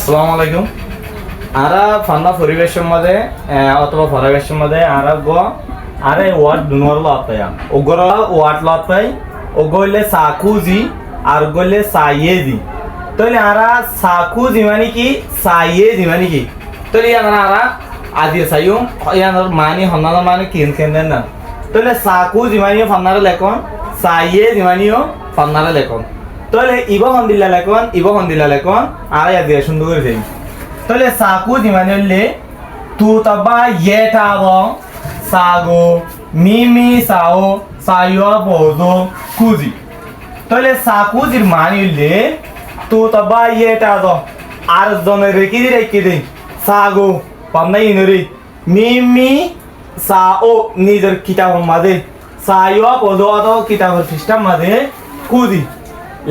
আসসালামু আলাইকুম। আরা ফান্না পরিবেশের মধ্যে অথবা পরিবেশের মধ্যে আরা আরে ওয়ার্ড দুনোর লতায় ওগর ওয়ার্ড লতায় ওগলে সাকুজি আর গলে সাইয়েজি তাহলে আরা সাকুজি মানে কি সাইয়েজি মানে কি তাহলে আরা আজি সাইয়ুম ইয়ানোর মানি হন্নার মানে কিন কেন না তাহলে সাকুজি মানে ফান্নারে লেখন সাইয়েজি মানেও ফান্নারে লেখন তাহলে ইবা হন্দিল্লা লেখন আর আজি সুন্দর করে যাই তাহলে সাকুজি মানে হলে তু তাবা ইয়েটাবো সাগো মিমি সাও সাইয়া বোজো কুজি তাহলে সাকুজির মানে হলে তু তাবা ইয়েটাবো আর জনে রেখে দে সাগো পামনা ইনরি মিমি সাও নিজের কিতাব মাঝে সাইয়া বোজো অত কিতাবের সিস্টেম মাঝে কুজি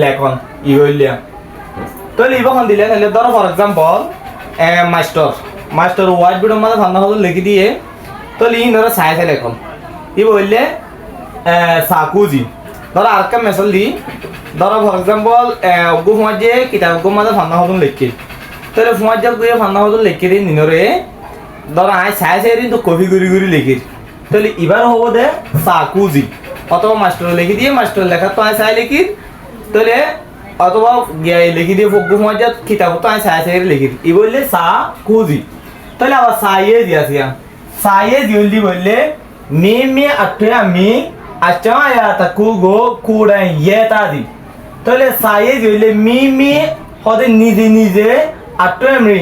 লেখন ই হইলে তাহলে ইবাখন দিলে তাহলে ধরো ফর এক্সাম্পল মাস্টার হোয়াইট বোর্ডের মধ্যে ভান্না হলো লিখে দিয়ে তাহলে ই ধরো সাই লেখন ই বললে সাকুজি ধরো আরেকটা মেসেল দি ধরো ফর এক্সাম্পল গু ফোঁয়ার যে কিতাব গো মাঝে ভান্না হলো লিখে তাহলে ফোঁয়ার যে গুয়ে ভান্না হলো লিখে দিন নিনরে ধরো আই সাই দিন তো কপি গুড়ি লিখি তাহলে এবার হবো দে সাকুজি অথবা মাস্টার লিখে দিয়ে মাস্টার লেখা তো আই সাই লিখি তাহলে অথবা লিখি দিয়ে ফোক সময় যা কিতাব তো আমি সাই লিখি ই বললে সা কুজি তাহলে আবার সাইয়ে দিয়াছিয়া সাইয়ে দিউলি বললে মি আটে আমি আচ্ছা তা কুগো কুড়াই ইয়েতা দি তাহলে সাইয়ে দিউলে মি হতে নিজে আটে আমি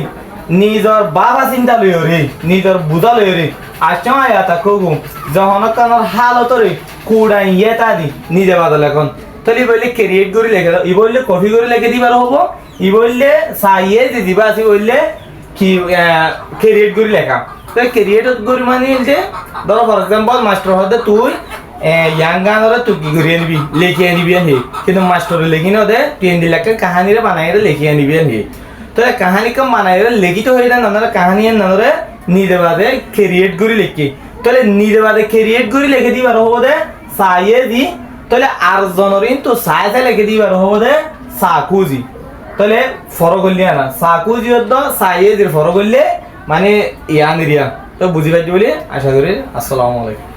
নিজর বাবা চিন্তা লই রে নিজর বুঝা লই রে আচ্ছা তা কুগো যখন কানোর হালত রে কুড়াই ইয়েতা দি নিজে বাদল এখন তাহলে বললে ক্রিয়েট করে লিখে দাও ই বললে কপি করে লিখে দিবার হবো ই বললে সাইয়ে যে দিবা আছে বললে কি ক্রিয়েট করে লেখা তো ক্রিয়েট করে মানে যে ধরো ফর এক্সাম্পল মাস্টার হতে তুই ইয়াং গানরে তুই কি করে আনবি লিখে আনবি হে কিন্তু মাস্টারে লিখি না দে তুই এনে লেখা কাহিনীরে বানাই লিখে আনবি হে তাহলে কাহিনী কম বানাই লিখিত হয়ে না নানারে কাহিনী নানরে নিজে বাদে ক্রিয়েট করে লিখি তাহলে নিজে বাদে ক্রিয়েট করে লিখে দিবার হবো দে সাইয়ে দি তাহলে আর জনরিন তো সাই লিখে দিবার হবো দে সাকুজি তাহলে ফরক হইলে না সাকুজি হতো সাইয়েজির ফরক হইলে মানে ইয়ান এরিয়া তো বুঝি পাইছি বলে আশা করি। আসসালামু আলাইকুম।